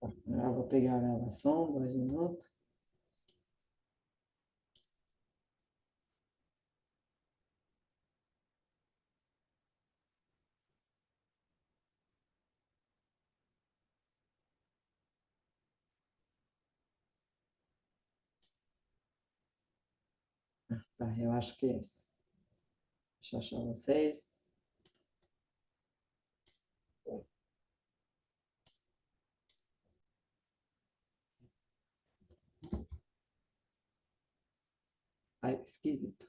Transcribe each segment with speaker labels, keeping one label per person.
Speaker 1: Agora vou pegar a gravação, 2 minutos. Tá, eu acho que é esse. Deixa eu achar vocês. Ai, esquisito.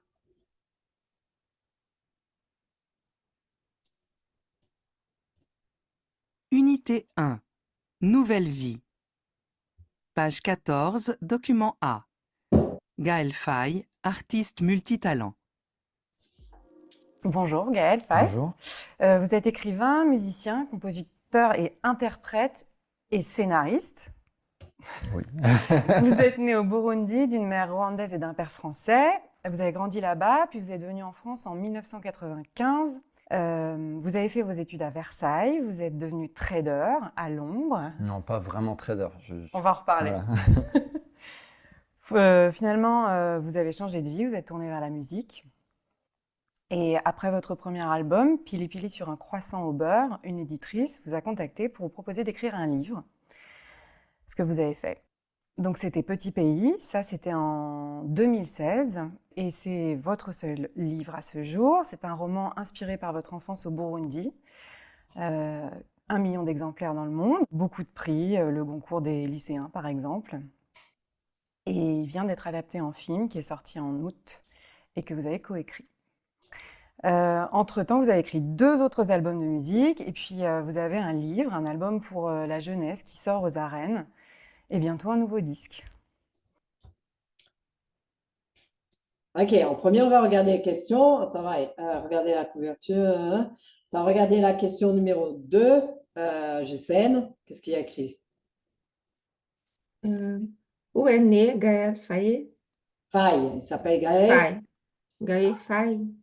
Speaker 2: Unité 1. Nouvelle vie. Page 14, document A. Gaël Faye, artiste multitalent.
Speaker 3: Bonjour Gaël Faye.
Speaker 4: Bonjour.
Speaker 3: Vous êtes écrivain, musicien, compositeur et interprète et scénariste.
Speaker 4: Oui.
Speaker 3: Vous êtes né au Burundi d'une mère rwandaise et d'un père français. Vous avez grandi là-bas, puis vous êtes venu en France en 1995. Vous avez fait vos études à Versailles, vous êtes devenu trader à Londres.
Speaker 4: Non, pas vraiment trader.
Speaker 3: On va en reparler.
Speaker 4: Voilà.
Speaker 3: Finalement, vous avez changé de vie, vous êtes tourné vers la musique. Et après votre premier album, Pili Pili sur un croissant au beurre, une éditrice vous a contacté pour vous proposer d'écrire un livre. Ce que vous avez fait. Donc c'était Petit Pays, ça c'était en 2016 et c'est votre seul livre à ce jour. C'est un roman inspiré par votre enfance au Burundi. 1 million d'exemplaires dans le monde, beaucoup de prix, le Goncourt des lycéens par exemple. Et il vient d'être adapté en film qui est sorti en août et que vous avez coécrit. Entre-temps, vous avez écrit 2 autres albums de musique et puis vous avez un livre, un album pour la jeunesse qui sort aux arènes et bientôt un nouveau disque.
Speaker 1: Ok, en premier, on va regarder les questions. Attends, regarder la couverture. Attends, regardez la question numéro 2. Ghislaine, qu'est-ce qu'il y a écrit?
Speaker 5: Où est né Gaël Faye?
Speaker 1: Faye, il s'appelle Gaël.
Speaker 5: Faye. Gaël Faye,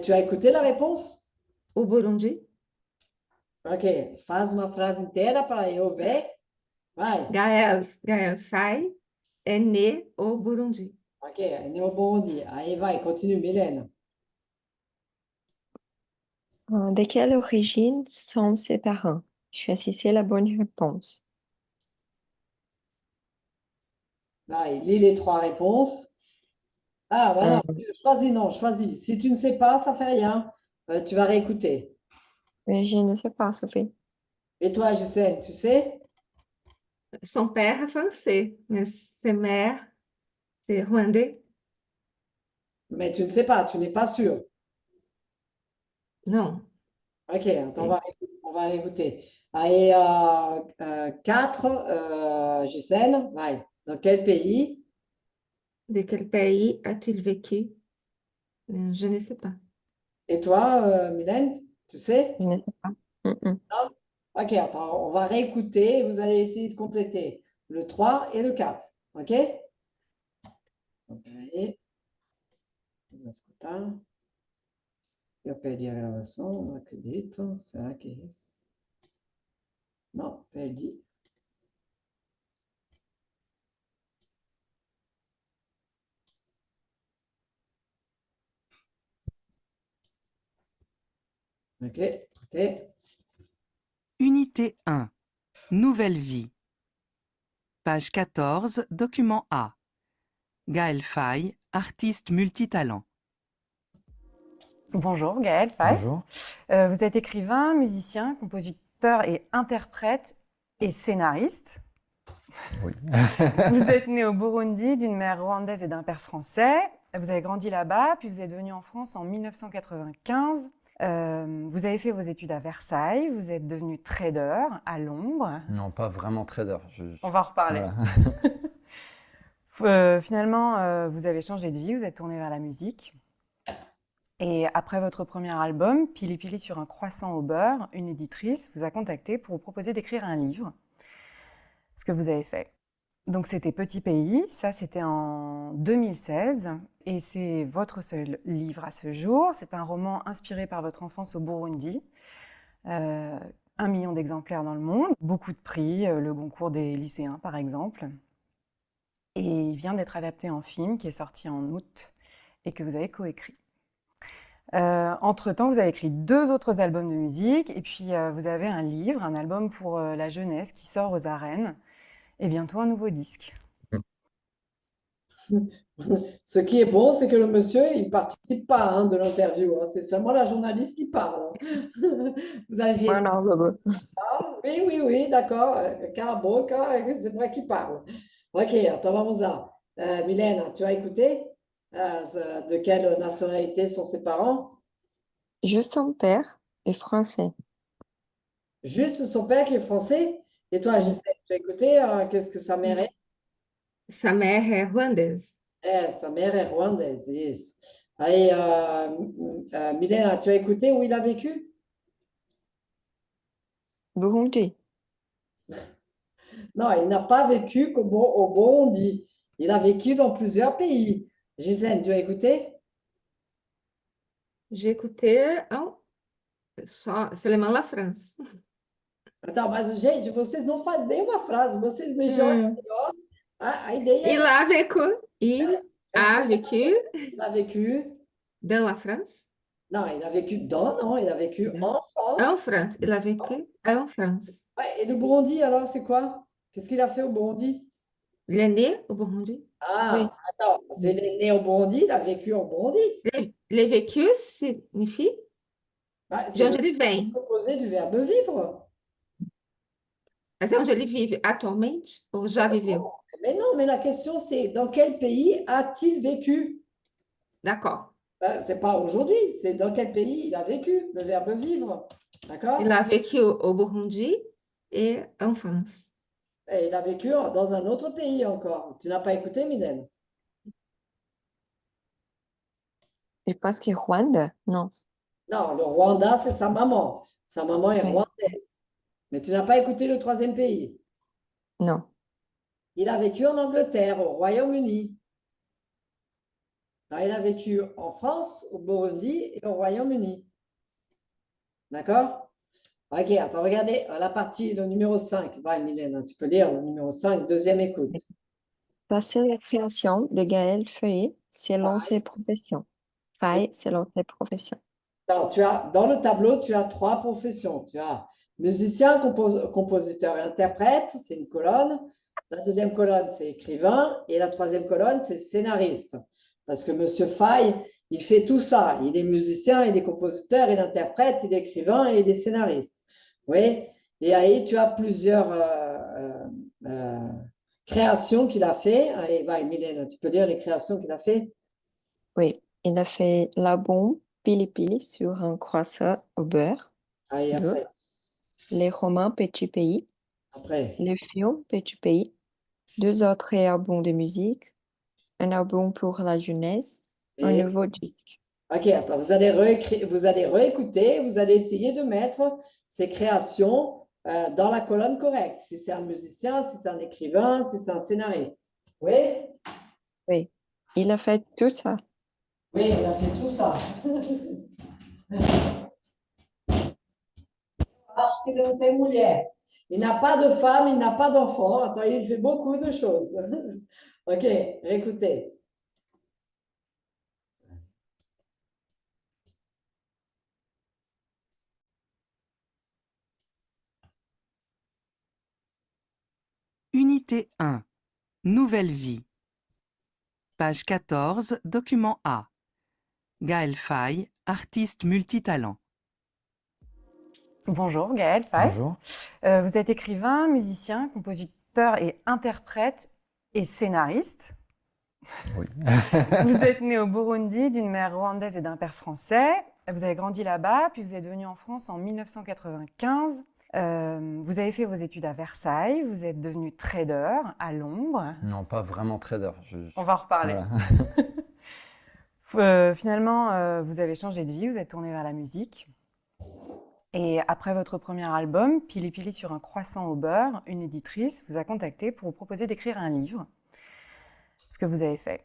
Speaker 1: Tu as écouté la réponse?
Speaker 5: au Burundi.
Speaker 1: Ok, faz uma frase inteira para eu ver. Vai.
Speaker 5: Gaël Faye est né au Burundi.
Speaker 1: Ok, é né Burundi. Aí vai, continue, Mylène.
Speaker 6: De quelle origine sont ses parents? Choisissez la bonne réponse.
Speaker 1: Vai, lis les 3 réponses. Ah, voilà, choisis, non, choisis. Si tu ne sais pas, ça fait rien. Tu vas réécouter.
Speaker 6: Mais je ne sais pas, Sophie.
Speaker 1: Et toi, Ghislaine, tu sais?
Speaker 5: Son père est français, mais sa mère, c'est rwandais.
Speaker 1: Mais tu ne sais pas, tu n'es pas sûr.
Speaker 5: Non.
Speaker 1: Ok, attends, on va réécouter. Allez, 4, Ghislaine, vai. Dans quel pays?
Speaker 5: De quel pays a-t-il vécu? Je ne sais pas.
Speaker 1: Et toi, Mylène, tu sais?
Speaker 6: Je ne sais pas.
Speaker 1: Non? Ok, attends, on va réécouter. Vous allez essayer de compléter le 3 et le 4. Ok? Donc, allez. Vamos escutar. Eu perdi a gravação, não acredito. Será que é isso? Não, perdi. Ok, écoutez.
Speaker 2: Unité 1. Nouvelle vie. Page 14, document A. Gaël Faye, artiste multitalent.
Speaker 3: Bonjour Gaël Faye.
Speaker 4: Bonjour.
Speaker 3: Vous êtes écrivain, musicien, compositeur et interprète et scénariste.
Speaker 4: Oui.
Speaker 3: Vous êtes né au Burundi d'une mère rwandaise et d'un père français. Vous avez grandi là-bas, puis vous êtes venu en France en 1995. Vous avez fait vos études à Versailles, vous êtes devenu trader à Londres.
Speaker 4: Non, pas vraiment trader.
Speaker 3: On va en reparler.
Speaker 4: Voilà.
Speaker 3: Finalement, vous avez changé de vie, vous êtes tourné vers la musique. Et après votre premier album, Pili Pili sur un croissant au beurre, une éditrice vous a contacté pour vous proposer d'écrire un livre. Ce que vous avez fait. Donc c'était Petit Pays, ça c'était en 2016 et c'est votre seul livre à ce jour. C'est un roman inspiré par votre enfance au Burundi. 1 1 million d'exemplaires dans le monde, beaucoup de prix, le Goncourt des lycéens par exemple. Et il vient d'être adapté en film qui est sorti en août et que vous avez coécrit. Entre-temps, vous avez écrit 2 autres albums de musique et puis vous avez un livre, un album pour la jeunesse qui sort aux arènes et bientôt un nouveau disque.
Speaker 1: Ce qui est bon, c'est que le monsieur, il ne participe pas hein, de l'interview. Hein. C'est seulement la journaliste qui parle. Hein. Vous avez fait
Speaker 6: Voilà, Baba.
Speaker 1: ça? Oui, oui, oui, d'accord. Cala a boca, c'est moi qui parle. Ok, então vamos lá. Milena, tu as écouté? De quelle nationalité sont ses parents?
Speaker 6: Juste son père est français.
Speaker 1: Juste son père qui est français? Et toi, Gisèle, tu as écouté? Qu'est-ce que sa mère est?
Speaker 5: Sa mère est rwandaise.
Speaker 1: Sa mère est rwandaise, isso. Aí, Milena, tu as écouté où il a vécu?
Speaker 6: Burundi.
Speaker 1: Non, il n'a pas vécu au Burundi. Il a vécu dans plusieurs pays. Gisèle, tu as écouté?
Speaker 5: J'ai écouté seulement la France.
Speaker 1: Então, mas, gente, vocês não fazem nenhuma frase, vocês me jogam
Speaker 5: Hum.
Speaker 1: negócio. A ideia
Speaker 5: Il
Speaker 1: é
Speaker 5: a vécu, il a vécu
Speaker 1: il a vécu.
Speaker 5: dans la France.
Speaker 1: Non, il a vécu non, il a vécu
Speaker 5: Dans-
Speaker 1: en France.
Speaker 5: En France. Il a vécu en France.
Speaker 1: Ouais, et le Burundi, alors, c'est quoi? Qu'est-ce qu'il a fait au Burundi?
Speaker 5: Il est né au Burundi.
Speaker 1: Ah, attends, c'est né au Burundi, il a vécu au Burundi.
Speaker 5: Le vécu signifie
Speaker 1: Bah,
Speaker 5: de
Speaker 1: c'est
Speaker 5: onde ele vem.
Speaker 1: composé du verbe vivre.
Speaker 5: Mas é onde ele vive atualmente ou já viveu?
Speaker 1: Mais non, mais la question, c'est dans quel pays a-t-il vécu?
Speaker 5: D'accord.
Speaker 1: C'est pas aujourd'hui, c'est dans quel pays il a vécu, le verbe vivre. D'accord?
Speaker 5: Il a vécu au Burundi et en France.
Speaker 1: Et il a vécu dans un autre pays encore. Tu n'as pas écouté, Mylène?
Speaker 6: Je pense que Rwanda, non.
Speaker 1: Non, le Rwanda, c'est sa maman. Sa maman est
Speaker 6: Oui.
Speaker 1: rwandaise. Mais tu n'as pas écouté le troisième pays.
Speaker 6: Non.
Speaker 1: Il a vécu en Angleterre, au Royaume-Uni. Alors, il a vécu en France, au Burundi et au Royaume-Uni. D'accord? Ok, attends, regardez la partie, le numéro 5. Va, Mylène, tu peux lire le numéro 5, deuxième écoute.
Speaker 6: Ça, c'est la création de Gaël Feuillet selon ses professions. Faille selon ses professions.
Speaker 1: Alors, dans le tableau, tu as 3 professions. Tu as musicien, compositeur et interprète, c'est une colonne. La deuxième colonne, c'est écrivain. Et la troisième colonne, c'est scénariste. Parce que Monsieur Faye, il fait tout ça. Il est musicien, il est compositeur, il interprète, il est écrivain et il est scénariste. Oui. Et ahí, tu as plusieurs créations qu'il a fait. Allez, va, Mylène, tu peux lire les créations qu'il a fait?
Speaker 6: Oui, il a fait la bombe Pili Pili sur un croissant au beurre.
Speaker 1: Allez,
Speaker 6: Deux.
Speaker 1: après.
Speaker 6: Les romans Petit Pays.
Speaker 1: Après.
Speaker 6: Les films Petit Pays. 2 autres albums de musique. Un album pour la jeunesse. Un
Speaker 1: Et-
Speaker 6: nouveau disque.
Speaker 1: Ok, attends, vous allez réécouter, vous allez essayer de mettre ces créations dans la colonne correcte. Si c'est un musicien, si c'est un écrivain, si c'est un scénariste. Oui?
Speaker 6: Oui, il a fait tout ça.
Speaker 1: Oui, il a fait tout ça. Parce qu'il était mulher. Il n'a pas de femme, il n'a pas d'enfant. Attends, il fait beaucoup de choses. Ok, réécoutez.
Speaker 2: Unité 1. Nouvelle vie. Page 14, document A. Gaël Faye, artiste multitalent.
Speaker 3: Bonjour Gaël Faye.
Speaker 4: Bonjour.
Speaker 3: Vous êtes écrivain, musicien, compositeur et interprète et scénariste.
Speaker 4: Oui.
Speaker 3: Vous êtes né au Burundi d'une mère rwandaise et d'un père français. Vous avez grandi là-bas, puis vous êtes venu en France en 1995. Vous avez fait vos études à Versailles, vous êtes devenu trader à Londres.
Speaker 4: Non, pas vraiment trader.
Speaker 3: On va en reparler.
Speaker 4: Voilà.
Speaker 3: Finalement, vous avez changé de vie, vous êtes tourné vers la musique. Et après votre premier album, Pili Pili sur un croissant au beurre, une éditrice vous a contacté pour vous proposer d'écrire un livre. Ce que vous avez fait.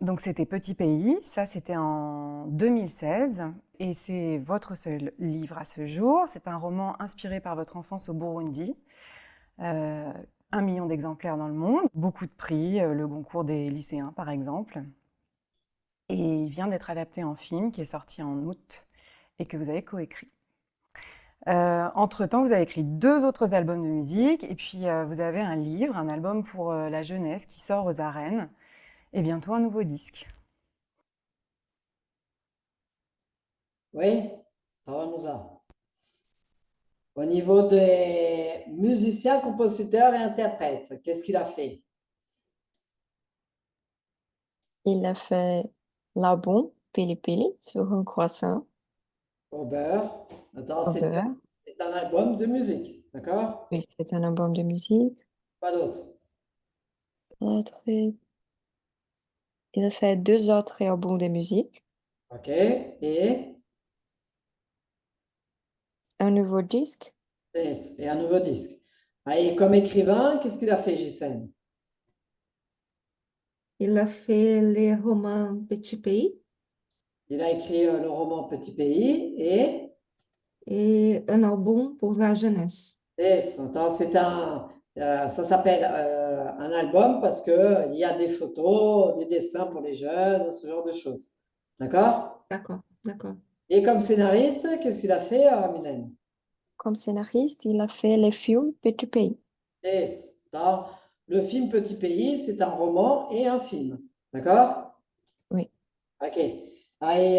Speaker 3: Donc c'était Petit Pays, ça c'était en 2016 et c'est votre seul livre à ce jour. C'est un roman inspiré par votre enfance au Burundi. 1 million d'exemplaires dans le monde, beaucoup de prix, le Goncourt des lycéens par exemple. Et il vient d'être adapté en film qui est sorti en août et que vous avez coécrit. Entre-temps, vous avez écrit 2 autres albums de musique et puis vous avez un livre, un album pour la jeunesse qui sort aux arènes et bientôt un nouveau disque.
Speaker 1: Oui, vamos là. Au niveau des musiciens, compositeurs et interprètes, qu'est-ce qu'il a fait?
Speaker 6: Il a fait l'album Pili Pili sur un croissant
Speaker 1: Au beurre. Attends,
Speaker 6: au beurre.
Speaker 1: c'est un album de musique, d'accord?
Speaker 6: Oui, c'est un album de musique.
Speaker 1: Pas d'autre.
Speaker 6: L'autre, il a fait 2 autres albums de musique,
Speaker 1: OK. Et
Speaker 6: un nouveau disque.
Speaker 1: et un nouveau disque. Ah, et comme écrivain, qu'est-ce qu'il a fait, Gisèle?
Speaker 5: Il a fait les romans Petit Pays
Speaker 1: Il a écrit le roman Petit Pays
Speaker 5: et un album pour la jeunesse.
Speaker 1: attends, ça s'appelle un album parce que il y a des photos, des dessins pour les jeunes, ce genre de choses. D'accord?
Speaker 5: D'accord, d'accord.
Speaker 1: Et comme scénariste, qu'est-ce qu'il a fait, Mylène?
Speaker 6: Comme scénariste, il a fait le film Petit Pays.
Speaker 1: Attends, le film Petit Pays, c'est un roman et un film. D'accord?
Speaker 6: Oui.
Speaker 1: OK. Allez,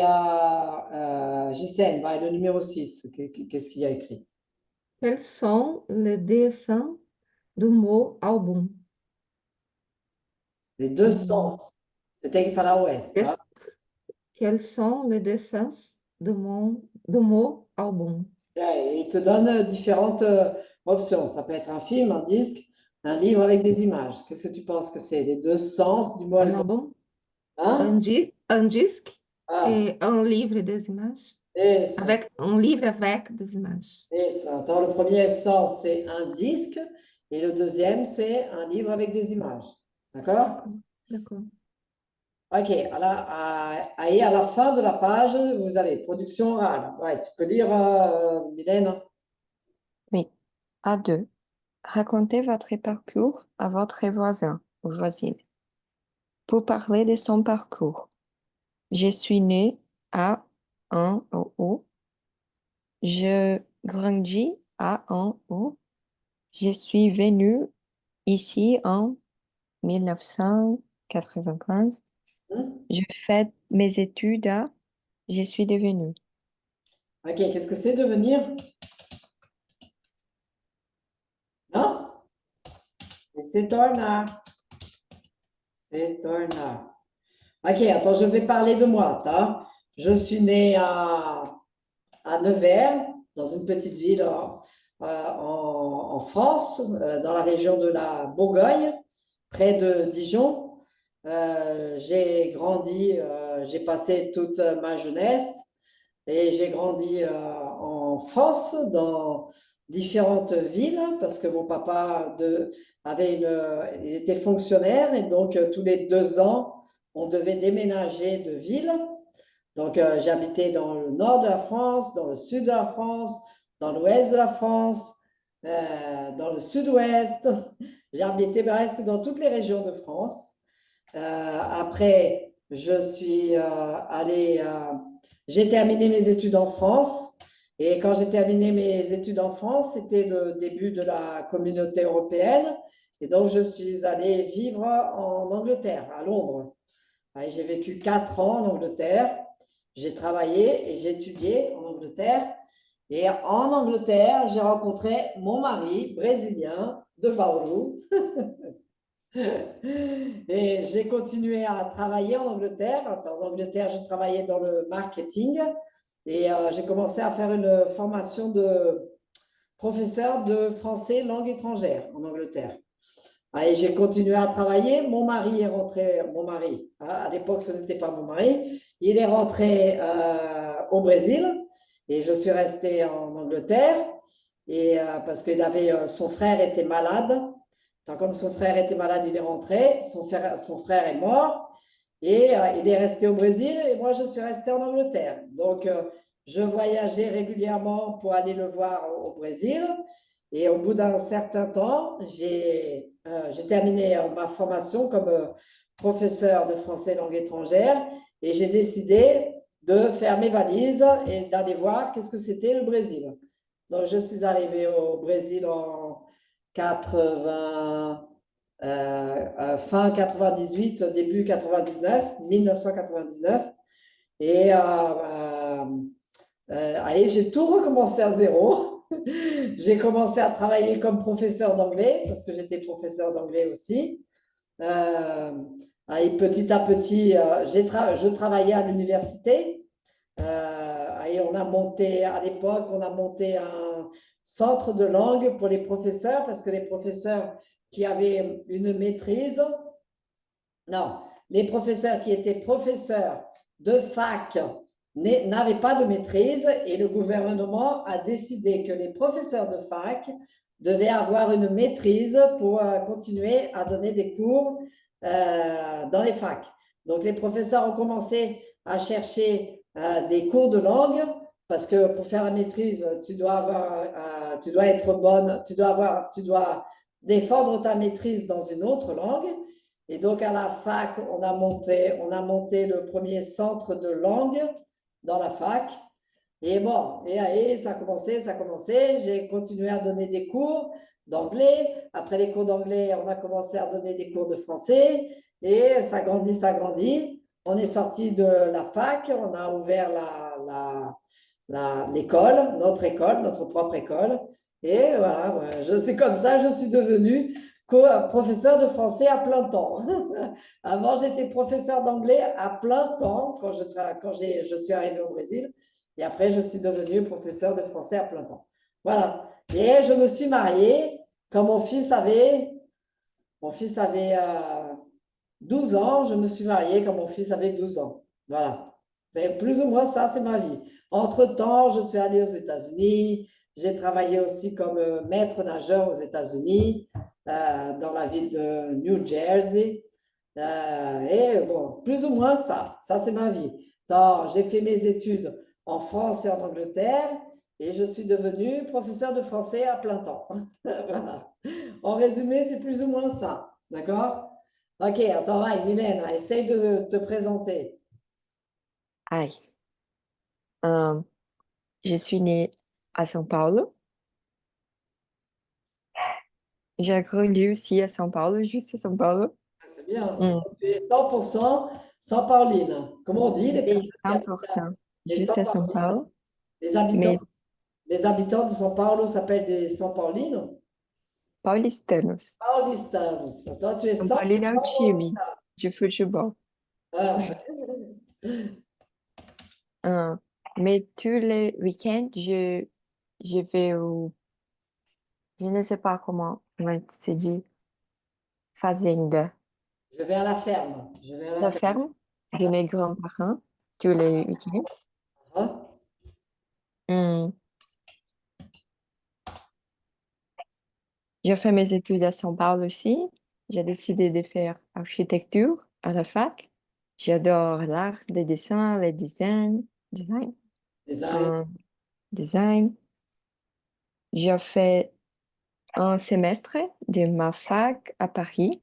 Speaker 1: Gisèle, le numéro 6, qu'est-ce qu'il y a écrit?
Speaker 5: Quels sont les dessins du mot album?
Speaker 1: Les deux
Speaker 6: Hum,
Speaker 1: sens. C'était il fallait ouest.
Speaker 5: Des- Quels sont les dessins du mot album?
Speaker 1: Ouais, il te donne différentes options. Ça peut être un film, un disque, un livre avec des images. Qu'est-ce que tu penses que c'est? Les deux sens du mot
Speaker 5: Un
Speaker 1: album.
Speaker 5: album,
Speaker 1: Hein?
Speaker 5: un disque
Speaker 1: Ah,
Speaker 5: et un livre des images.
Speaker 1: et ça.
Speaker 5: Avec un livre avec des images.
Speaker 1: Et ça. Attends, le premier sens, c'est un disque. Et le deuxième, c'est un livre avec des images. D'accord?
Speaker 5: D'accord, d'accord.
Speaker 1: OK. Et à la fin de la page, vous avez production orale. Ouais, tu peux lire, Mylène.
Speaker 6: Oui. A2. Racontez votre parcours à votre voisin ou voisine. Pour parler de son parcours. Je suis née à un ou. Je grandis à un ou. Je suis venue ici en 1995.
Speaker 1: Hein?
Speaker 6: Je fais mes études à. Je suis devenue.
Speaker 1: OK. Qu'est-ce que c'est devenir? Non? Et c'est un art. C'est un art. OK, attends, je vais parler de moi. Je suis née à Nevers, dans une petite ville en France, dans la région de la Bourgogne, près de Dijon. J'ai grandi, j'ai passé toute ma jeunesse et j'ai grandi en France, dans différentes villes, parce que mon papa il était fonctionnaire et donc tous les 2 ans, on devait déménager de ville. Donc, j'habitais dans le nord de la France, dans le sud de la France, dans l'ouest de la France, dans le sud-ouest. J'ai habité presque dans toutes les régions de France. Après, j'ai terminé mes études en France. Et quand j'ai terminé mes études en France, c'était le début de la communauté européenne. Et donc, je suis allée vivre en Angleterre, à Londres. J'ai vécu 4 ans en Angleterre. J'ai travaillé et j'ai étudié en Angleterre. Et en Angleterre, j'ai rencontré mon mari brésilien de Bauru. Et j'ai continué à travailler en Angleterre. En Angleterre, je travaillais dans le marketing et j'ai commencé à faire une formation de professeur de français langue étrangère en Angleterre. Et j'ai continué à travailler. Mon mari est rentré, mon mari, à l'époque ce n'était pas mon mari, il est rentré au Brésil et je suis restée en Angleterre et, parce que son frère était malade. Comme son frère était malade, il est rentré. Son frère est mort. Et il est resté au Brésil et moi, je suis restée en Angleterre. Donc, je voyageais régulièrement pour aller le voir au Brésil. Et au bout d'un certain temps, j'ai terminé ma formation comme professeur de français langue étrangère et j'ai décidé de faire mes valises et d'aller voir qu'est-ce que c'était le Brésil. Donc, je suis arrivée au Brésil en 80, fin 98, début 99, 1999. Et allez, j'ai tout recommencé à zéro. J'ai commencé à travailler comme professeur d'anglais, parce que j'étais professeur d'anglais aussi. Et petit à petit, je travaillais à l'université. Et on a monté, à l'époque, on a monté un centre de langue pour les professeurs, parce que les professeurs qui avaient une maîtrise, non, les professeurs qui étaient professeurs de fac n'avaient pas de maîtrise et le gouvernement a décidé que les professeurs de fac devaient avoir une maîtrise pour continuer à donner des cours dans les facs. Donc les professeurs ont commencé à chercher des cours de langue parce que pour faire la maîtrise, tu dois être bonne, tu dois défendre ta maîtrise dans une autre langue. Et donc, à la fac, on a monté le premier centre de langue dans la fac. Et bon, et ça a commencé. J'ai continué à donner des cours d'anglais. Après les cours d'anglais, on a commencé à donner des cours de français. Et ça grandit, ça grandit. On est sorti de la fac, on a ouvert l'école, notre propre école. Et voilà, c'est comme ça, je suis devenue professeur de français à plein temps. Avant, j'étais professeur d'anglais à plein temps quand je suis arrivée au Brésil. Et après, je suis devenue professeur de français à plein temps. Voilà. Et je me suis mariée quand mon fils avait 12 ans. Je me suis mariée quand mon fils avait 12 ans. Voilà. C'est plus ou moins ça, c'est ma vie. Entre-temps, je suis allée aux États-Unis. J'ai travaillé aussi comme maître nageur aux États-Unis, dans la ville de New Jersey. Et bon, plus ou moins ça. Ça, c'est ma vie. J'ai fait mes études en France et en Angleterre et je suis devenue professeur de français à plein temps. Voilà. En résumé, c'est plus ou moins ça. D'accord? Ok, attends, vai, Mylène, essaye de te présenter.
Speaker 6: Aïe. Euh, je suis née à São Paulo. J'ai grandi aussi à São Paulo, juste à São Paulo.
Speaker 1: Ah, c'est bien.
Speaker 6: Mm.
Speaker 1: Tu es 100% sans Pauline. Comment on dit les
Speaker 6: Oui,
Speaker 1: personnes qui habitent
Speaker 6: 100%,
Speaker 1: les
Speaker 6: juste à São
Speaker 1: Pauline?
Speaker 6: Paulo.
Speaker 1: Les habitants,
Speaker 6: Mais
Speaker 1: les habitants de São Paulo s'appellent des São Paulinos?
Speaker 6: paulistanos.
Speaker 1: Paulistanos. Toi, tu es
Speaker 6: São
Speaker 1: 100%
Speaker 6: Paulino é o time
Speaker 1: paulistano.
Speaker 6: de futebol.
Speaker 1: Ah,
Speaker 6: Mais tous les week-ends, je vais au, je ne sais pas comment se dit, fazenda,
Speaker 1: je vais à la ferme. Je vais à la
Speaker 6: la
Speaker 1: ferme.
Speaker 6: ferme de mes grands-parents, tous les week-ends.
Speaker 1: Hein?
Speaker 6: Hum, J'ai fait mes études à São Paulo aussi. J'ai décidé de faire architecture à la fac. J'adore l'art, les dessins, les
Speaker 1: Les araignées.
Speaker 6: euh, design. J'ai fait un semestre de ma fac à Paris.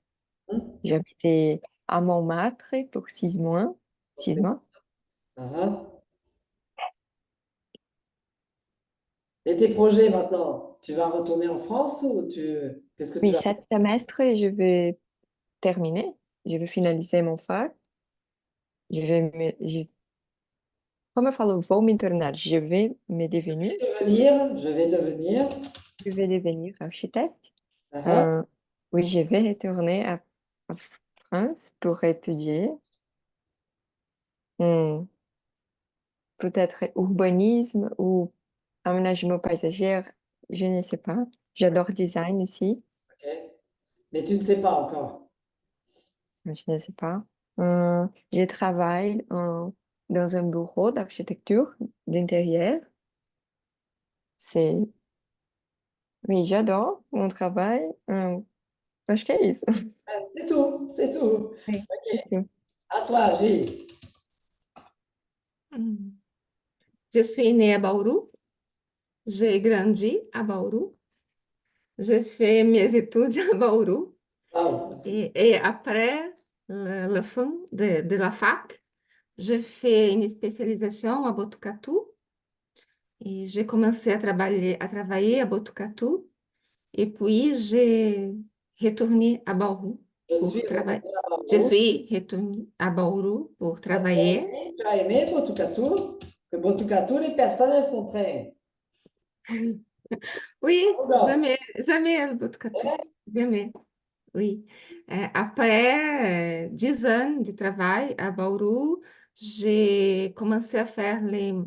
Speaker 6: J'habitais à Montmartre pour 6 mois. 6 mois.
Speaker 1: Ah. Et tes projets maintenant, tu vas retourner en France ou qu'est-ce que tu
Speaker 6: Oui,
Speaker 1: vas faire?
Speaker 6: cet semestre, je vais terminer. Je vais finaliser mon fac. Como eu falo, vou me tornar.
Speaker 1: Je vais devenir.
Speaker 6: Je vais devenir architecte.
Speaker 1: Ah.
Speaker 6: Euh, oui, je vais retourner à France pour étudier. Hmm, peut-être urbanisme ou aménagement paysager, je ne sais pas. J'adore design aussi,
Speaker 1: Ok. Mais tu ne sais pas encore.
Speaker 6: mais je ne sais pas. Je travaille dans un bureau d'architecture d'intérieur. C'est... Oui, j'adore mon travail. Acho que é isso.
Speaker 1: C'est tout, c'est tout.
Speaker 6: Oui,
Speaker 1: Ok.
Speaker 6: c'est tout.
Speaker 1: À toi, Gilles.
Speaker 5: Je suis née à Bauru. J'ai grandi à Bauru. J'ai fait mes études à Bauru.
Speaker 1: Wow.
Speaker 5: Et après la fin de la fac, j'ai fait une spécialisation à Botucatu. Et j'ai commencé à travailler à Botucatu. Et puis, j'ai retourné à Bauru
Speaker 1: Je
Speaker 5: pour
Speaker 1: suis
Speaker 5: travailler.
Speaker 1: retournée à
Speaker 5: Je
Speaker 1: Bordeaux.
Speaker 5: suis retournée à Bauru pour
Speaker 1: Ah,
Speaker 5: travailler.
Speaker 1: tu as aimé Botucatu? Parce que Botucatu, les personnes, elles sont très...
Speaker 5: Oui,
Speaker 1: arrogantes.
Speaker 5: jamais Botucatu. Jamais, oui. Après 10 ans de travail à Bauru, j'ai commencé à faire euh,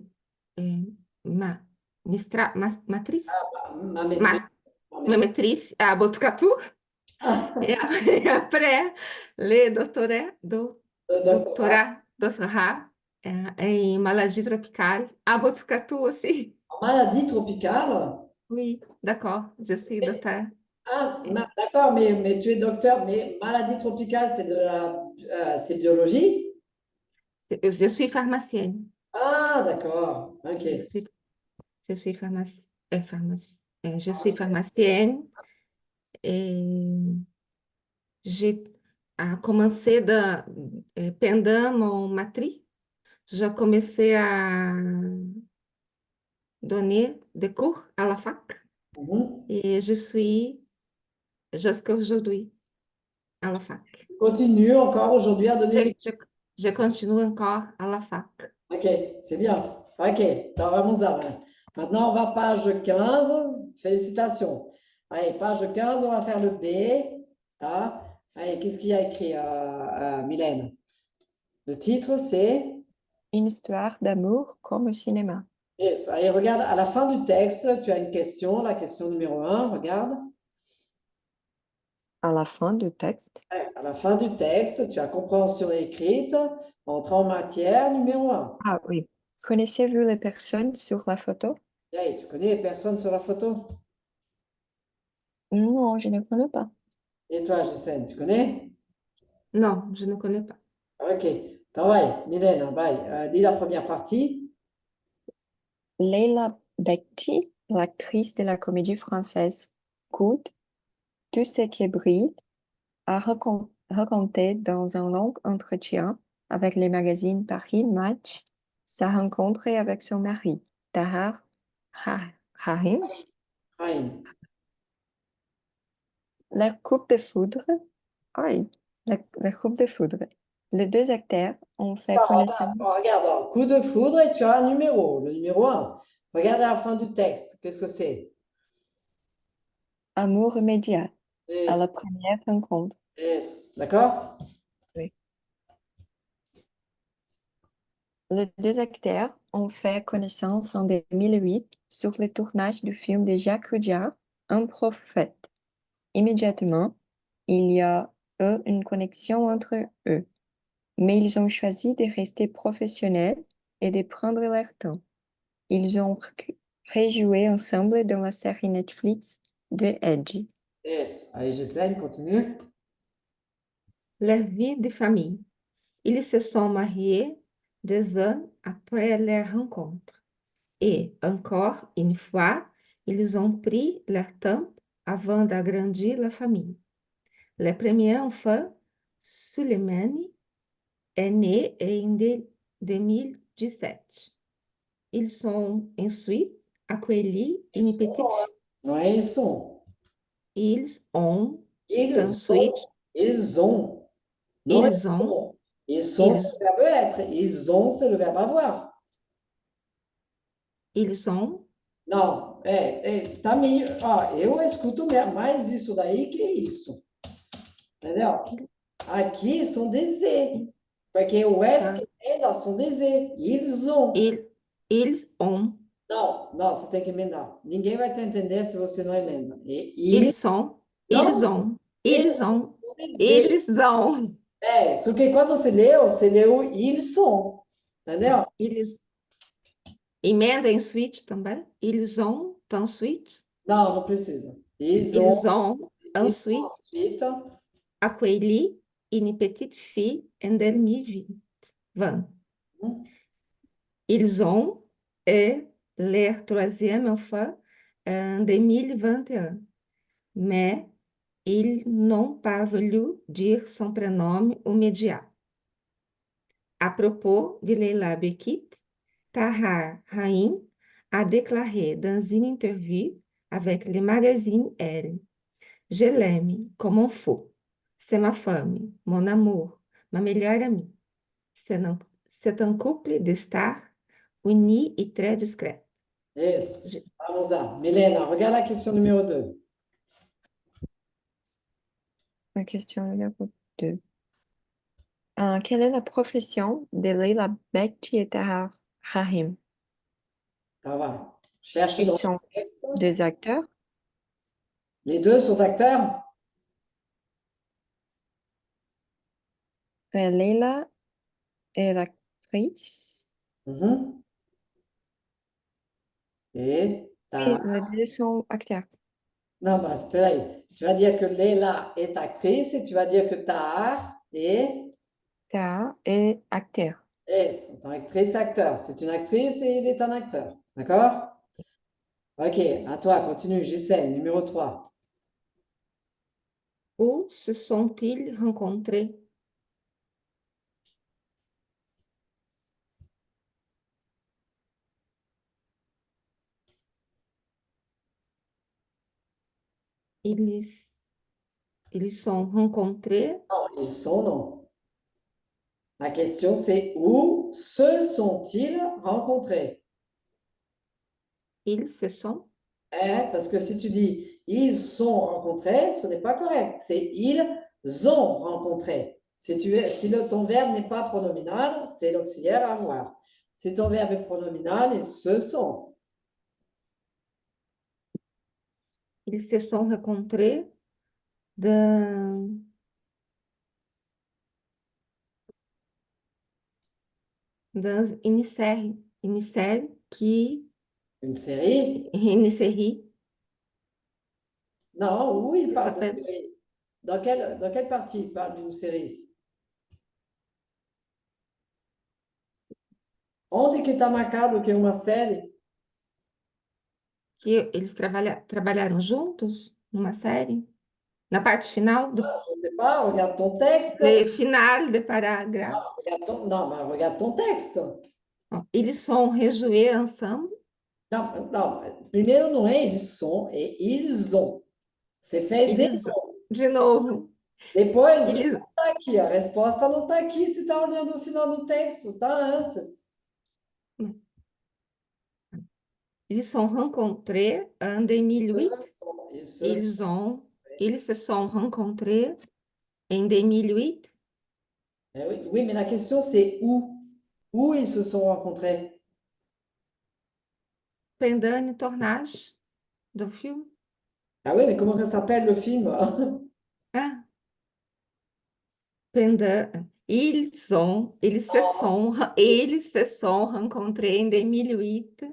Speaker 5: ma, matrice,
Speaker 1: Ma maîtrise. Ma
Speaker 5: ma
Speaker 1: maîtrise.
Speaker 5: maîtrise à Botucatu.
Speaker 1: Ah,
Speaker 5: Et après, le
Speaker 1: doctorat.
Speaker 5: doctorat em maladie tropicale à Botucatu aussi.
Speaker 1: Maladie tropicale.
Speaker 5: Oui, d'accord, je suis docteur.
Speaker 1: Ah, d'accord, mais tu es docteur, mais maladie tropicale, c'est biologie?
Speaker 5: Je suis pharmacienne.
Speaker 1: Ah, d'accord. Ok.
Speaker 5: Je suis, je suis je suis pharmacienne et j'ai commencé pendant mon matriz, je comecei a donner des cours à la fac.
Speaker 1: Mhm.
Speaker 5: Et je suis jusqu'à aujourd'hui à la fac.
Speaker 1: Tu continues encore aujourd'hui à donner
Speaker 5: Je,
Speaker 1: des...
Speaker 5: je, je continue encore à la fac.
Speaker 1: Ok, c'est bien. Ok, t'as vraiment ça. Ouais. Maintenant, on va page 15. Félicitations. Allez, page 15, on va faire le B. Ah. Allez, qu'est-ce qu'il y a écrit, Mylène? Le titre, c'est...
Speaker 6: Une histoire d'amour comme au cinéma.
Speaker 1: Yes. Allez, regarde, à la fin du texte, tu as une question, la question numéro 1, regarde.
Speaker 6: À la fin du texte,
Speaker 1: Ouais, à la fin du texte, tu as compréhension écrite, entrée en matière numéro 1.
Speaker 6: ah oui. Connaissez-vous les personnes sur la photo?
Speaker 1: Hey, tu connais les personnes sur la photo?
Speaker 6: Non, je ne connais pas.
Speaker 1: Et toi, Gisèle, tu connais?
Speaker 5: Non, je ne connais pas.
Speaker 1: Ok, vai, Mylène, vai, lis la première partie.
Speaker 6: Leila Bekti, l'actrice de la comédie française Good, Tout ce qui brille, a raconté dans un long entretien avec le magazine Paris Match sa rencontre avec son mari, Tahar Rahim.
Speaker 1: Hein.
Speaker 6: La coupe de foudre, aïe, la coupe de foudre. Les deux acteurs ont fait connaissance.
Speaker 1: Regarde, coup de foudre et tu as un numéro, le numéro 1. Regarde à la fin du texte, qu'est-ce que c'est?
Speaker 6: Amour immédiat à
Speaker 1: Yes,
Speaker 6: la première rencontre.
Speaker 1: yes, d'accord?
Speaker 6: Oui. Les deux acteurs ont fait connaissance en 2008 sur le tournage du film de Jacques Audiard, Un prophète. Immédiatement, il y a eu une connexion entre eux, mais ils ont choisi de rester professionnels et de prendre leur temps. Ils ont rejoué ensemble dans la série Netflix de Edge.
Speaker 1: Yes. Allez, Gisèle, continue.
Speaker 5: Leur vie de famille. Ils se sont mariés 2 ans après leur rencontre. Et encore une fois, ils ont pris leur temps avant d'agrandir la famille. Le premier enfant, Suleimani, est né en 2017. Ils sont ensuite accueillis une petite fille.
Speaker 1: Ouais, ils sont.
Speaker 5: Ils ont
Speaker 1: Ils ont.
Speaker 5: ensuite,
Speaker 1: Ils ont. Non, ils
Speaker 5: ils ont,
Speaker 1: sont. Ils sont, c'est
Speaker 5: ils,
Speaker 1: le verbe être. Ils ont, c'est le verbe avoir.
Speaker 5: ils ont,
Speaker 1: Não, tá meio. Ó, eu escuto mais isso daí que isso. Entendeu? Aqui são DZ. Porque o S
Speaker 5: tá?
Speaker 1: que emenda são DZ. Eles ont.
Speaker 5: Ils ont,
Speaker 1: Não, você tem que emendar. Ninguém vai te entender se você não emenda.
Speaker 5: ils sont, ils
Speaker 1: Não,
Speaker 5: ont,
Speaker 1: eles
Speaker 5: ils ont,
Speaker 1: são DZ.
Speaker 5: ils ont,
Speaker 1: Só que quando você leu ils sont. Entendeu?
Speaker 5: eles emendam ensuite também. Ils ont ensuite,
Speaker 1: Não precisa. Ils ont
Speaker 5: ils ont ensuite
Speaker 1: ensuite
Speaker 5: accueilli une petite fille en 2020.
Speaker 1: Mhm.
Speaker 5: Ils ont eu leur troisième enfant en 2021, mais ils n'ont pas voulu dire son prénom immédiat. À propos de Leila Bekit, Tahar Rahim a déclaré dans une interview avec le magazine Elle: Je l'aime comme un fou. C'est ma femme, mon amour, ma meilleure amie. C'est un couple de stars unis et très discret.
Speaker 1: Yes.
Speaker 5: Je-
Speaker 1: Vamos lá. Milena, regarde la question numéro 2.
Speaker 6: La question numéro 2. Quelle est la profession de Leila Bekti et Tahar Rahim?
Speaker 1: Ça va. Cherche
Speaker 6: Ils
Speaker 1: dans
Speaker 6: sont
Speaker 1: le texte.
Speaker 6: des acteurs.
Speaker 1: Les deux sont acteurs?
Speaker 6: Leila est l'actrice
Speaker 1: Mhm. Et
Speaker 6: et
Speaker 1: Tahar.
Speaker 6: les deux sont acteurs.
Speaker 1: Non, bah, espera aí. Tu vas dire que Leila est actrice et tu vas dire que Tahar est...
Speaker 6: Tahar est acteur.
Speaker 1: C'est une actrice, acteur. C'est une actrice et il est un acteur. D'accord? Ok, à toi, continue, j'essaie. Numéro 3.
Speaker 5: Où se sont-ils rencontrés? Ils, ils sont rencontrés.
Speaker 1: Non, ils sont, non. La question, c'est où se sont-ils rencontrés?
Speaker 5: Ils se sont.
Speaker 1: Parce que si tu dis ils sont rencontrés, ce n'est pas correct. C'est ils ont rencontré. Si ton verbe n'est pas pronominal, c'est l'auxiliaire à avoir. Si ton verbe est pronominal, ils se sont.
Speaker 5: Ils se sont rencontrés dans, dans une série qui
Speaker 1: Une série?
Speaker 5: une série
Speaker 1: Non, où il
Speaker 5: qui
Speaker 1: parle de
Speaker 5: s'appelle
Speaker 1: série? Dans quelle partie il parle d'une série? Onde que está marcado que é uma série?
Speaker 5: que eles trabalharam juntos numa série. Na parte final do
Speaker 1: Je ne sais pas, regarde ton texte.
Speaker 5: final do parágrafo,
Speaker 1: Non, mais regarde ton texte.
Speaker 5: ó, ils sont rejoués ensemble.
Speaker 1: Não, não, primeiro não é eles são, é eles ont. Você fez
Speaker 5: Eles, de novo,
Speaker 1: depois,
Speaker 5: eles,
Speaker 1: não está aqui, a resposta não está aqui, se está olhando o final do texto, está antes.
Speaker 5: ils sont rencontrés en 2008.
Speaker 1: Isso,
Speaker 5: Ils se sont rencontrés en 2008
Speaker 1: oui, oui, mais la question c'est où? Où ils se sont rencontrés?
Speaker 5: pendant le tournage do filme.
Speaker 1: Ah oui, mais comment ça s'appelle le film?
Speaker 5: Ah, pendant, ils se sont rencontrés en 2008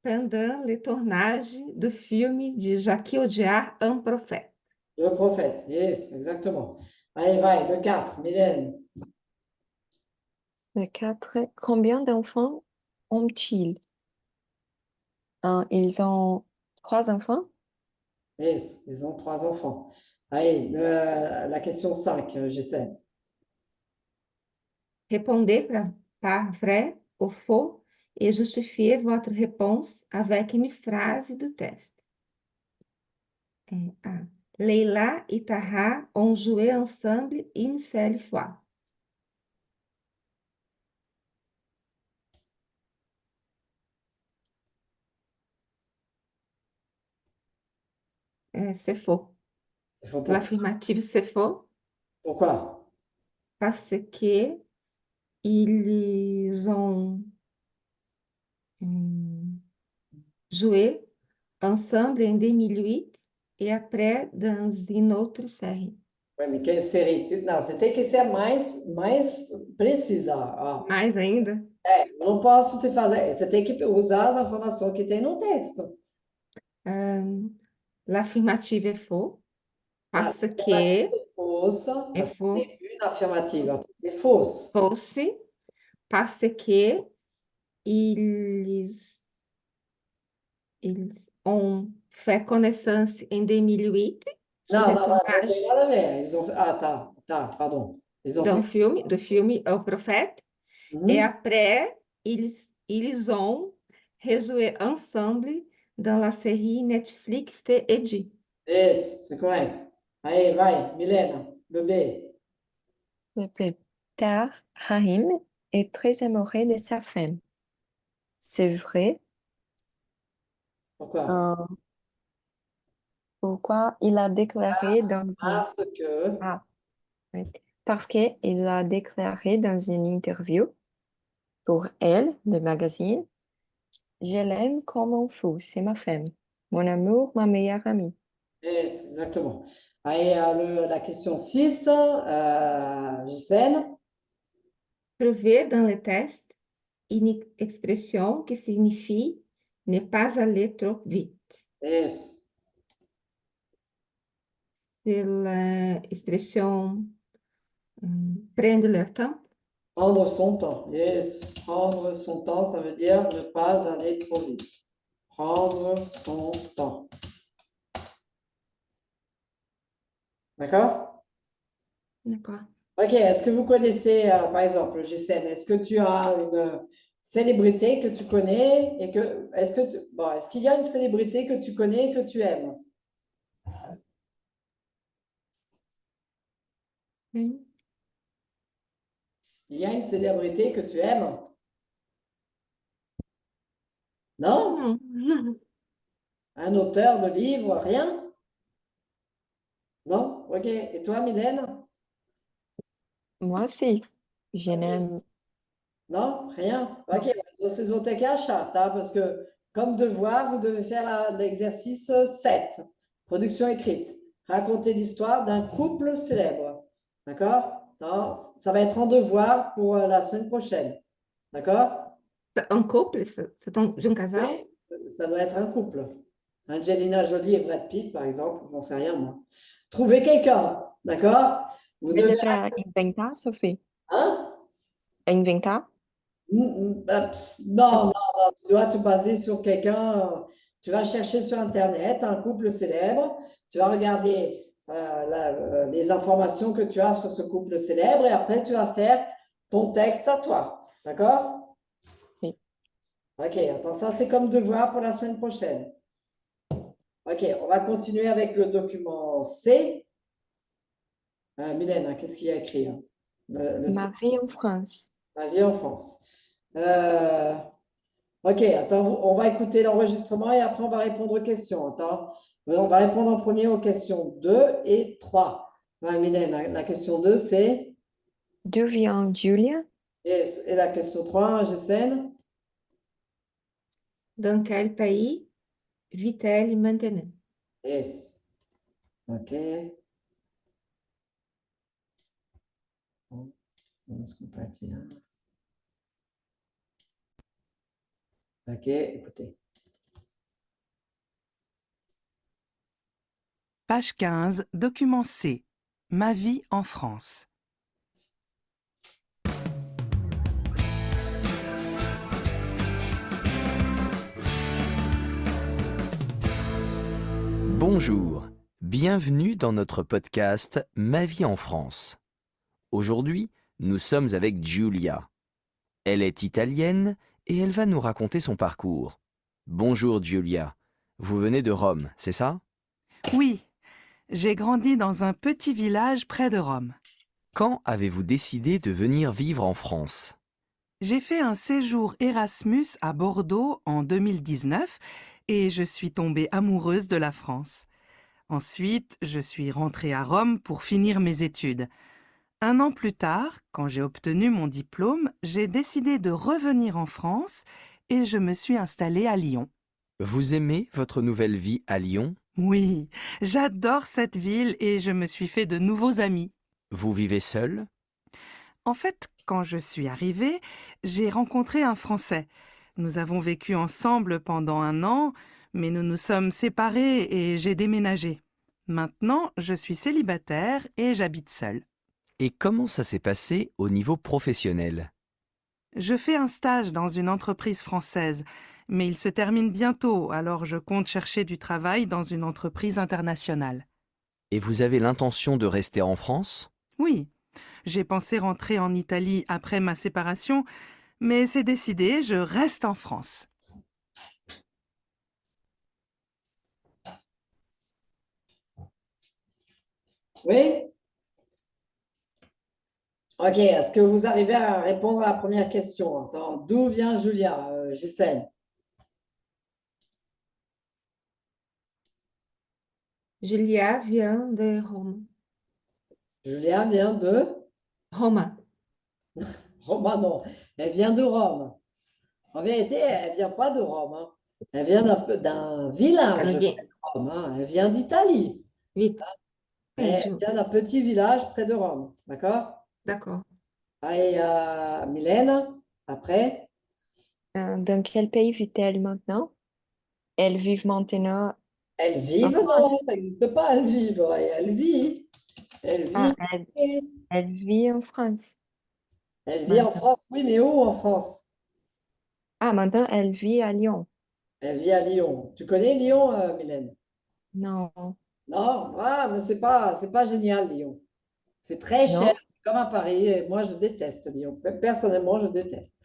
Speaker 5: pendant le tournage do filme de Jacques Audiard, Un prophète.
Speaker 1: Le prophète, yes, exactement. Allez, va, le 4, Mylène.
Speaker 6: Le 4. Combien d'enfants ont-ils? Ils ont 3 enfants.
Speaker 1: Yes, ils ont 3 enfants. Allez, la question 5, j'essaie.
Speaker 5: Répondez par vrai ou faux et justifiez votre réponse avec une phrase do teste. A. Leila e Tahar ont joué ensemble une seule fois. C'est faux.
Speaker 1: Il faut
Speaker 5: L'affirmative, c'est faux
Speaker 1: pourquoi?
Speaker 5: parce que ils ont joué ensemble en 2008 et après dans une autre série.
Speaker 1: Oui, mais quelle série? Não, você tem que ser mais precisa. Ó.
Speaker 5: Mais ainda,
Speaker 1: Eu não posso te fazer. Você tem que usar as informações que tem no texto.
Speaker 5: l'affirmative est faux parce que
Speaker 1: C'est fausse,
Speaker 5: é
Speaker 1: parce que
Speaker 5: fo-
Speaker 1: c'est une affirmative. Attends, c'est fausse.
Speaker 5: fosse, parce que eles, eles ont fait connaissance en 2008 sur
Speaker 1: Non,
Speaker 5: le
Speaker 1: non, non,
Speaker 5: tournage
Speaker 1: nada a ver. Ils ont fait... Ah, tá, pardon. Ils ont fait...
Speaker 5: do filme O Profeta. Et
Speaker 1: Mhm.
Speaker 5: après, ils ont rejoué ensemble dans la série Netflix de Eddie.
Speaker 1: Isso, c'est correct. Allez, vai, Milena, le B.
Speaker 6: Le P. Car Rahim est très amoureux de sa femme. C'est vrai.
Speaker 1: Pourquoi?
Speaker 6: euh, Pourquoi il a déclaré dans une...
Speaker 1: Parce que...
Speaker 6: Ah, oui. Parce qu'il a déclaré dans une interview pour Elle, le magazine, je l'aime comme un fou, c'est ma femme. Mon amour, ma meilleure amie.
Speaker 1: Yes, exactement. Allez, la question 6, Gisèle.
Speaker 5: Trouver dans le test une expression qui signifie ne pas aller trop vite.
Speaker 1: Yes.
Speaker 5: C'est l'expression prendre leur temps.
Speaker 1: Prendre son temps. Yes. Prendre son temps, ça veut dire ne pas aller trop vite. Prendre son temps. D'accord?
Speaker 5: D'accord.
Speaker 1: Ok, est-ce que vous connaissez, par exemple, Gisèle, est-ce que tu as une célébrité que tu connais et que, est-ce qu'il y a une célébrité que tu connais et que tu aimes?
Speaker 5: Hum.
Speaker 1: Il y a une célébrité que tu aimes? Non?
Speaker 5: Non.
Speaker 1: Un auteur de livre, rien? Non? Ok. Et toi, Mylène?
Speaker 6: Moi aussi, je n'aime...
Speaker 1: Non? Rien? Ok.
Speaker 6: Non.
Speaker 1: Vocês vão ter que achar, tá? Parce que, comme devoir, vous devez faire l'exercice 7. Production écrite. Raconter l'histoire d'un couple célèbre. D'accord? Non, ça va être en devoir pour la semaine prochaine. D'accord?
Speaker 5: Un couple, c'est un casal?
Speaker 1: Oui, ça doit être un couple. Angelina Jolie et Brad Pitt, par exemple, j'en sais rien, moi. Trouvez quelqu'un, d'accord? Vous devez...
Speaker 6: Peut-être inventar, Sophie.
Speaker 1: Hein?
Speaker 6: Inventar?
Speaker 1: Non, non, non, tu dois te baser sur quelqu'un. Tu vas chercher sur Internet un couple célèbre. Tu vas regarder les informations que tu as sur ce couple célèbre et après, tu vas faire ton texte à toi. D'accord?
Speaker 6: Oui.
Speaker 1: Ok, attends, ça, c'est comme devoir pour la semaine prochaine. Ok, on va continuer avec le document C. Mylène, hein, qu'est-ce qu'il y a écrit, hein? Le
Speaker 6: Ma vie en France.
Speaker 1: Ma vie en France. Ok, attends, on va écouter l'enregistrement et après on va répondre aux questions. Attends, on va répondre en premier aux questions 2 et 3. Ouais, Mylène, la question 2, c'est...
Speaker 6: D'où vient Julia?
Speaker 1: Et la question 3, Gisèle?
Speaker 5: Dans quel pays vit-elle maintenant?
Speaker 1: Yes. Ok. Vamos compartilhar. Ok, écoutez.
Speaker 2: Page 15, document C. Ma vie en France.
Speaker 7: Bonjour, bienvenue dans notre podcast Ma vie en France. Aujourd'hui, nous sommes avec Giulia. Elle est italienne et elle va nous raconter son parcours. Bonjour Giulia, vous venez de Rome, c'est ça?
Speaker 2: Oui, j'ai grandi dans un petit village près de Rome.
Speaker 7: Quand avez-vous décidé de venir vivre en France?
Speaker 2: J'ai fait un séjour Erasmus à Bordeaux en 2019 et je suis tombée amoureuse de la France. Ensuite, je suis rentrée à Rome pour finir mes études. 1 an plus tard, quand j'ai obtenu mon diplôme, j'ai décidé de revenir en France et je me suis installée à Lyon.
Speaker 7: Vous aimez votre nouvelle vie à Lyon?
Speaker 2: Oui, j'adore cette ville et je me suis fait de nouveaux amis.
Speaker 7: Vous vivez seul?
Speaker 2: En fait, quand je suis arrivée, j'ai rencontré un Français. Nous avons vécu ensemble pendant 1 an, mais nous nous sommes séparés et j'ai déménagé. Maintenant, je suis célibataire et j'habite seule.
Speaker 7: Et comment ça s'est passé au niveau professionnel?
Speaker 2: Je fais un stage dans une entreprise française, mais il se termine bientôt, alors je compte chercher du travail dans une entreprise internationale.
Speaker 7: Et vous avez l'intention de rester en France?
Speaker 2: Oui, j'ai pensé rentrer en Italie après ma séparation, mais c'est décidé, je reste en France.
Speaker 1: Oui? Ok, est-ce que vous arrivez à répondre à la première question? Attends, d'où vient Julia, Gisèle?
Speaker 5: Julia vient de Rome.
Speaker 1: Julia vient de
Speaker 5: Roma.
Speaker 1: Rome, non, elle vient de Rome. En vérité, elle ne vient pas de Rome, hein. Elle vient d'un village
Speaker 5: Ela vient,
Speaker 1: près de Rome, hein. Elle vient d'Italie,
Speaker 5: oui,
Speaker 1: mais elle vient d'un petit village près de Rome. D'accord?
Speaker 5: d'accord.
Speaker 1: Et Mylène, après,
Speaker 6: Dans quel pays vit-elle maintenant? Elle vit maintenant
Speaker 1: elles
Speaker 6: en
Speaker 1: vivent?
Speaker 6: France.
Speaker 1: Non, ça n'existe pas, elles vivent. Ouais, elle vit. Elle
Speaker 6: Ah,
Speaker 1: vit.
Speaker 6: elle vit en France
Speaker 1: Elle vit en
Speaker 6: maintenant.
Speaker 1: France, oui, mais où en France?
Speaker 6: Ah, maintenant elle vit à Lyon.
Speaker 1: Elle vit à Lyon. Tu connais Lyon, Mylène?
Speaker 6: Non,
Speaker 1: Non? Ah, mais c'est pas génial, Lyon. C'est très cher,
Speaker 6: non.
Speaker 1: c'est comme à Paris, et moi je déteste Lyon. Personnellement, je déteste.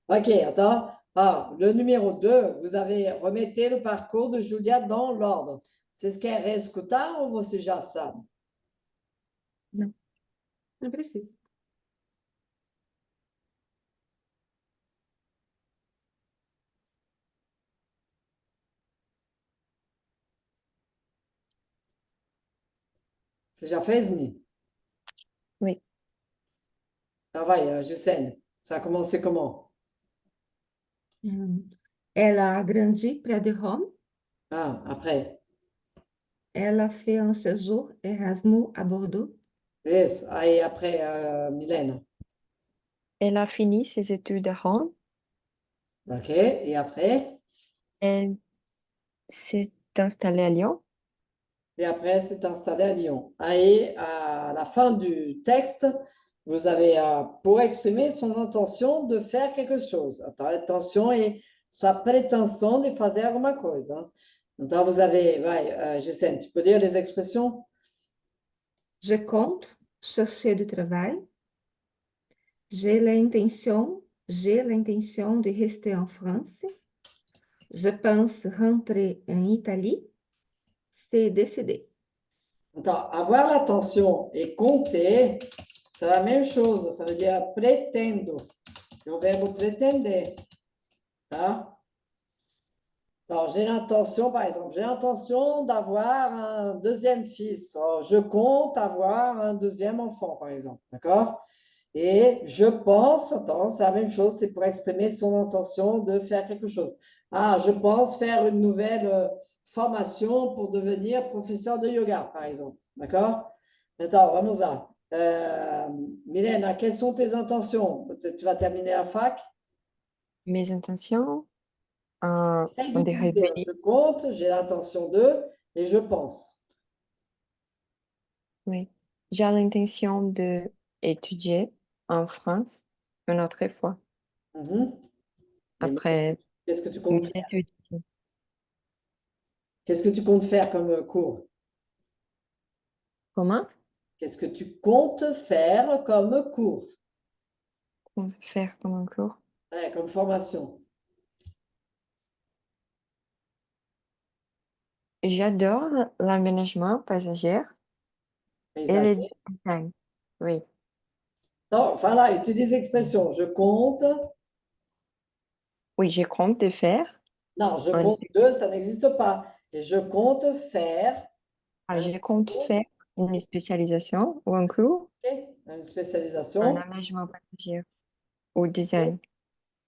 Speaker 1: Ok, attends. Ah, le numéro 2, vous avez remettez le parcours de Julia dans l'ordre. C'est ce qu'elle escutar ou você já sabe?
Speaker 5: Não precisa.
Speaker 1: Você já fez, Mi?
Speaker 6: Oui.
Speaker 1: Tá, vai, Gisèle. Ça a commencé comment?
Speaker 5: Ela grandi près de Rome.
Speaker 1: Ah, après.
Speaker 5: Ela fait un séjour Erasmus à Bordeaux.
Speaker 1: Yes. Ah, et après, Mylène.
Speaker 6: Elle a fini ses études à Rome.
Speaker 1: Ok, et après?
Speaker 6: Elle s'est installée à Lyon.
Speaker 1: Et après, elle s'est installée à Lyon. Ah, et à la fin du texte, vous avez pour exprimer son intention de faire quelque chose. Então, a intenção é sua pretensão de fazer alguma coisa, hein. Então, vous avez, vai, Gisèle, tu peux lire les expressions?
Speaker 5: Je compte chercher du travail. J'ai l'intention de rester en France. Je pense rentrer en Italie. C'est décidé.
Speaker 1: Então, avoir l'attention et compter, c'est la même chose. Ça veut dire pretendo. C'est o verbo pretender, tá? Alors, j'ai l'intention, par exemple, j'ai l'intention d'avoir un deuxième fils. Alors, je compte avoir un deuxième enfant, par exemple. D'accord? Et je pense, attends, c'est la même chose, c'est pour exprimer son intention de faire quelque chose. Ah, je pense faire une nouvelle formation pour devenir professeur de yoga, par exemple. D'accord? Attends, vamos là. Mylène, quelles sont tes intentions? Tu vas terminer la fac?
Speaker 6: Mes intentions
Speaker 1: Essaye
Speaker 6: sont de
Speaker 1: d'utiliser
Speaker 6: revenir.
Speaker 1: je compte, j'ai l'intention de et je pense.
Speaker 6: Oui. J'ai l'intention de étudier en France une autre fois
Speaker 1: Mhm. Et
Speaker 6: après
Speaker 1: qu'est-ce que tu comptes
Speaker 6: mes
Speaker 1: faire?
Speaker 6: études.
Speaker 1: Qu'est-ce que tu comptes faire comme cours?
Speaker 6: Comment?
Speaker 1: Qu'est-ce que tu comptes faire comme cours?
Speaker 6: Qu'on va faire comme un cours?
Speaker 1: Ouais, comme formation.
Speaker 6: J'adore l'aménagement paysager et le
Speaker 1: Paysager.
Speaker 6: design. Oui.
Speaker 1: Non, enfin là, utilise l'expression je compte.
Speaker 6: Oui, je compte de faire.
Speaker 1: Non, je
Speaker 6: un-
Speaker 1: compte deux, ça n'existe pas. Et je compte faire un
Speaker 6: Je compte
Speaker 1: cours,
Speaker 6: faire une spécialisation ou un cours
Speaker 1: ok, une
Speaker 6: en
Speaker 1: spécialisation.
Speaker 6: aménagement paysager ou design.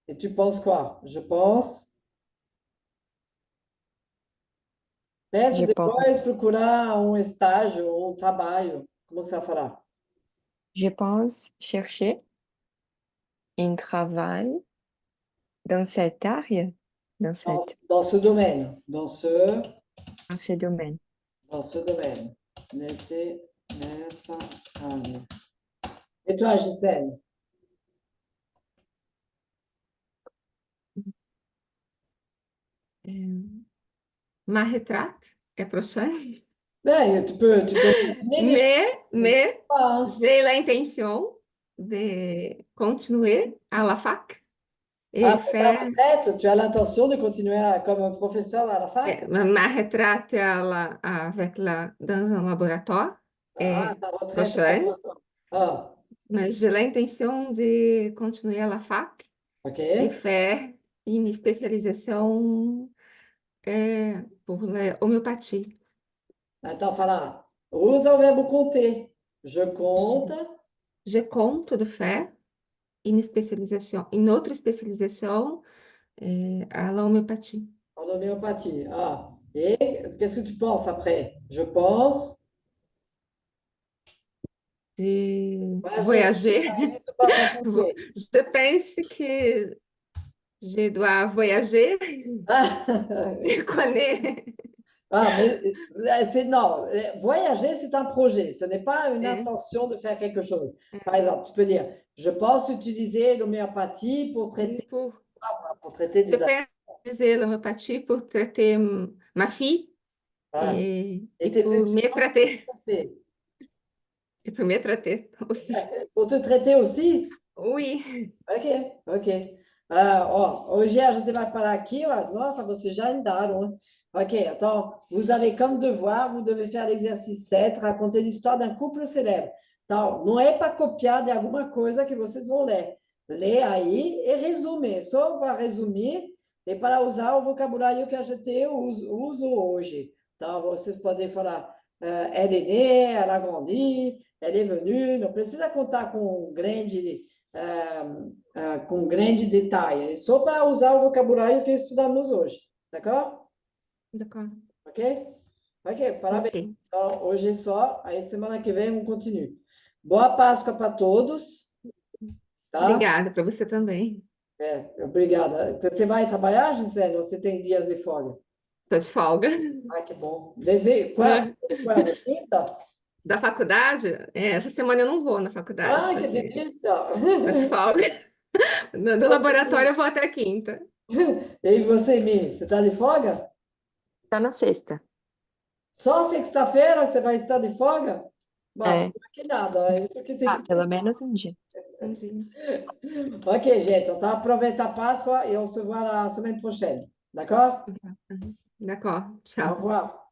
Speaker 1: Et tu penses quoi? Je pense. Penso
Speaker 6: Je pense,
Speaker 1: depois procurar estágio ou trabalho. Como que você vai falar?
Speaker 6: je pense chercher un travail dans cette area, dans
Speaker 1: Dans,
Speaker 6: cette,
Speaker 1: dans ce domaine, dans ce...
Speaker 6: dans ce domaine.
Speaker 1: dans ce domaine. Nessa área. Et toi, Gisèle?
Speaker 5: Ma retraite est prochaine.
Speaker 1: Ben, tu peux continuer des choses.
Speaker 5: Mais
Speaker 1: Hein.
Speaker 5: j'ai l'intention de continuer à la fac et
Speaker 1: Ah, pour ta
Speaker 5: faire
Speaker 1: retraite, tu as l'intention de continuer comme professeur à la fac?
Speaker 5: ma retraite dans un laboratoire
Speaker 1: Ah,
Speaker 5: est
Speaker 1: ta retraite à
Speaker 5: prochaine,
Speaker 1: laboratoire. Ah,
Speaker 5: mais j'ai l'intention de continuer à la fac
Speaker 1: ok.
Speaker 5: et faire une spécialisation pour l'homéopathie.
Speaker 1: Attends, fala. Usa o verbo conter. Je compte.
Speaker 5: Je compte de faire une autre spécialisation à l'homéopathie.
Speaker 1: En homéopathie. Ah. Et qu'est-ce que tu penses après? Je pense.
Speaker 5: De
Speaker 1: Vai
Speaker 5: voyager.
Speaker 1: isso para fazer o quê?
Speaker 5: Je pense que je dois voyager
Speaker 1: Ah,
Speaker 5: et connaître.
Speaker 1: ah, mais non, voyager, c'est un projet. Ce n'est pas une
Speaker 5: É,
Speaker 1: intention de faire quelque chose. Par exemple, tu peux dire, je pense utiliser l'homéopathie
Speaker 5: e
Speaker 1: pour traiter
Speaker 5: je
Speaker 1: des
Speaker 5: pense utiliser l'homéopathie pour traiter ma fille
Speaker 1: Ah. Et
Speaker 5: et
Speaker 1: tes
Speaker 5: pour me
Speaker 1: étudiants,
Speaker 5: traiter.
Speaker 1: c'est
Speaker 5: Et pour me traiter aussi.
Speaker 1: pour te traiter aussi?
Speaker 5: Oui,
Speaker 1: Ok, ok. Ó, hoje a gente vai parar aqui, mas nossa, vocês já andaram, hein? Ok, então, vous avez comme devoir, vous devez faire l'exercice 7, raconter l'histoire d'un couple célèbre. Então, não é para copiar de alguma coisa que vocês vão ler. Lê aí e resume, só para resumir e para usar o vocabulário que a gente usa hoje. Então, vocês podem falar, elle est née, elle a grandi, elle est venue, não precisa contar com grande detalhe, é só para usar o vocabulário que estudamos hoje, d'accord?
Speaker 5: d'accord.
Speaker 1: Ok? Ok, parabéns.
Speaker 5: Ok.
Speaker 1: Então, hoje é só, aí semana que vem eu continuo. Boa Páscoa para todos, tá?
Speaker 5: Obrigada para você também.
Speaker 1: Obrigada. Então, você vai trabalhar, Gisele, ou você tem dias de folga?
Speaker 5: Estou de folga.
Speaker 1: Ai, que bom. Desde quando? Quinta?
Speaker 5: Da faculdade? Essa semana eu não vou na faculdade,
Speaker 1: Ai, que
Speaker 5: porque
Speaker 1: delícia!
Speaker 5: estou de folga. No laboratório eu vou até quinta.
Speaker 1: E você, Mi, você está de folga?
Speaker 6: Tá na sexta.
Speaker 1: Só sexta-feira que você vai estar de folga? Bom,
Speaker 6: É.
Speaker 1: que nada, é isso que tem que
Speaker 6: Pelo
Speaker 1: pensar.
Speaker 6: menos um dia.
Speaker 5: Entendi.
Speaker 1: Ok, gente, então aproveita a Páscoa e on se voit la semaine prochaine. D'accord?
Speaker 5: D'accord.
Speaker 1: Au
Speaker 5: Tchau.
Speaker 1: revoir.